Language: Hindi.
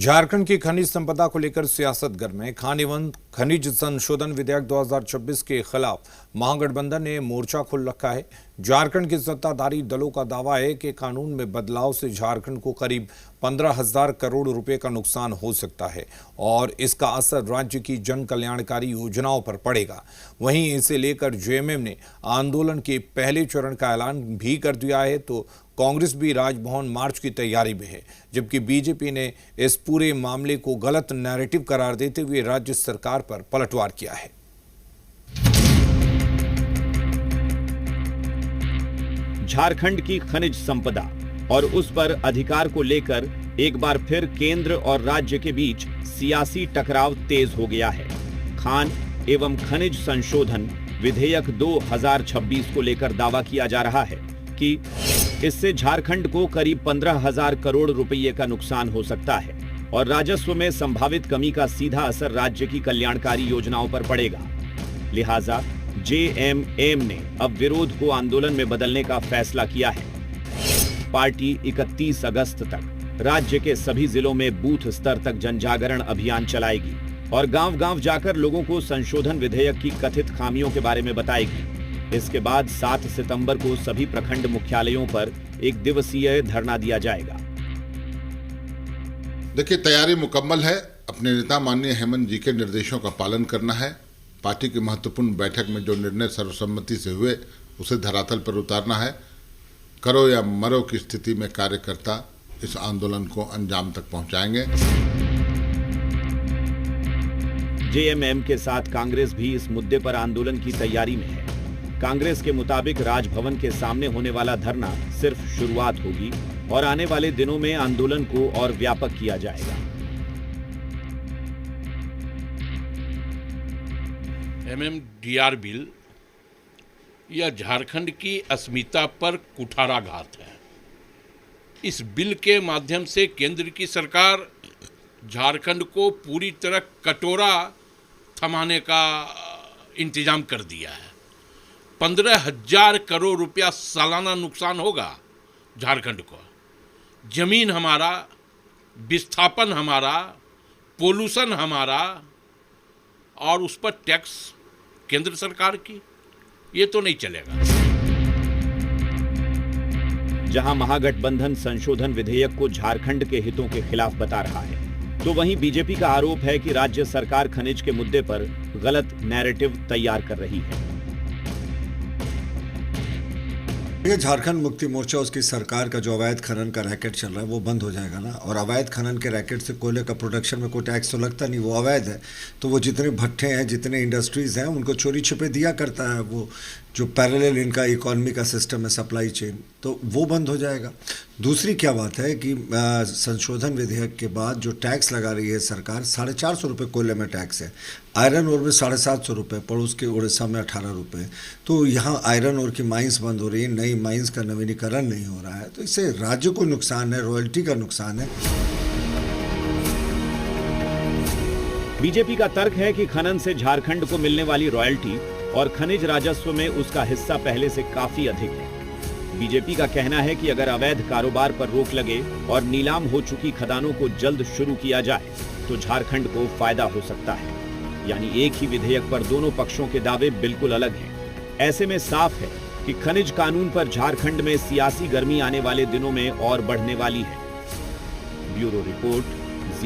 झारखंड की खनिज संपदा को लेकर सियासत गर्म है। खान एवं खनिज संशोधन विधेयक 2026 के खिलाफ महागठबंधन ने मोर्चा खोल रखा है। झारखंड के सत्ताधारी दलों का दावा है कि कानून में बदलाव से झारखंड को करीब 15,000 करोड़ रुपए का नुकसान हो सकता है और इसका असर राज्य की जन कल्याणकारी योजनाओं पर पड़ेगा। वहीं इसे लेकर जेएमएम ने आंदोलन के पहले चरण का ऐलान भी कर दिया है, तो कांग्रेस भी राजभवन मार्च की तैयारी में है, जबकि बीजेपी ने इस पूरे मामले को गलत नैरेटिव करार देते हुए राज्य सरकार पर पलटवार किया है। झारखंड की खनिज संपदा और उस पर अधिकार को लेकर एक बार फिर केंद्र और राज्य के बीच सियासी टकराव तेज हो गया है। खान एवं खनिज संशोधन विधेयक 2026 को लेकर दावा किया जा रहा है कि इससे झारखंड को करीब 15,000 करोड़ रुपये का नुकसान हो सकता है और राजस्व में संभावित कमी का सीधा असर राज्य की कल्याणकारी योजनाओं पर पड़ेगा। लिहाजा जेएमएम ने अब विरोध को आंदोलन में बदलने का फैसला किया है। पार्टी 31 अगस्त तक राज्य के सभी जिलों में बूथ स्तर तक जनजागरण अभियान चलाएगी और गांव-गांव जाकर लोगों को संशोधन विधेयक की कथित खामियों के बारे में बताएगी। इसके बाद 7 सितंबर को सभी प्रखंड मुख्यालयों पर एक दिवसीय धरना दिया जाएगा। देखिए, तैयारी मुकम्मल है। अपने नेता माननीय हेमंत जी के निर्देशों का पालन करना है। पार्टी की महत्वपूर्ण बैठक में जो निर्णय सर्वसम्मति से हुए उसे धरातल पर उतारना है। करो या मरो की स्थिति में कार्यकर्ता इस आंदोलन को अंजाम तक पहुंचाएंगे। जेएमएम के साथ कांग्रेस भी इस मुद्दे पर आंदोलन की तैयारी में है। कांग्रेस के मुताबिक राजभवन के सामने होने वाला धरना सिर्फ शुरुआत होगी और आने वाले दिनों में आंदोलन को और व्यापक किया जाएगा। एमएमडीआर बिल यह झारखंड की अस्मिता पर कुठाराघात है। इस बिल के माध्यम से केंद्र की सरकार झारखंड को पूरी तरह कटोरा थमाने का इंतजाम कर दिया है। 15,000 करोड़ रुपया सालाना नुकसान होगा झारखंड को। जमीन हमारा, विस्थापन हमारा, पोल्यूशन हमारा और उस पर टैक्स केंद्र सरकार की, ये तो नहीं चलेगा। जहां महागठबंधन संशोधन विधेयक को झारखंड के हितों के खिलाफ बता रहा है, तो वहीं बीजेपी का आरोप है कि राज्य सरकार खनिज के मुद्दे पर गलत नैरेटिव तैयार कर रही है। ये झारखंड मुक्ति मोर्चा, उसकी सरकार का जो अवैध खनन का रैकेट चल रहा है वो बंद हो जाएगा ना। और अवैध खनन के रैकेट से कोयले का प्रोडक्शन में कोई टैक्स तो लगता नहीं, वो अवैध है। तो वो जितने भट्ठे हैं, जितने इंडस्ट्रीज हैं, उनको चोरी छिपे दिया करता है। वो जो पैरेलल इनका इकोनॉमी का सिस्टम है, सप्लाई चेन, तो वो बंद हो जाएगा। दूसरी क्या बात है कि संशोधन विधेयक के बाद जो टैक्स लगा रही है सरकार, 450 रुपये कोयले में टैक्स है, आयरन ओर में 750 रुपये, पड़ोस के उड़ीसा में 18 रुपये। तो यहाँ आयरन ओर की माइंस बंद हो रही है, नई माइंस का नवीनीकरण नहीं हो रहा है, तो इससे राज्य को नुकसान है, रॉयल्टी का नुकसान है। बीजेपी का तर्क है कि खनन से झारखंड को मिलने वाली रॉयल्टी और खनिज राजस्व में उसका हिस्सा पहले से काफी अधिक है। बीजेपी का कहना है कि अगर अवैध कारोबार पर रोक लगे और नीलाम हो चुकी खदानों को जल्द शुरू किया जाए तो झारखंड को फायदा हो सकता है। यानी एक ही विधेयक पर दोनों पक्षों के दावे बिल्कुल अलग हैं। ऐसे में साफ है कि खनिज कानून पर झारखंड में सियासी गर्मी आने वाले दिनों में और बढ़ने वाली है। Bureau report.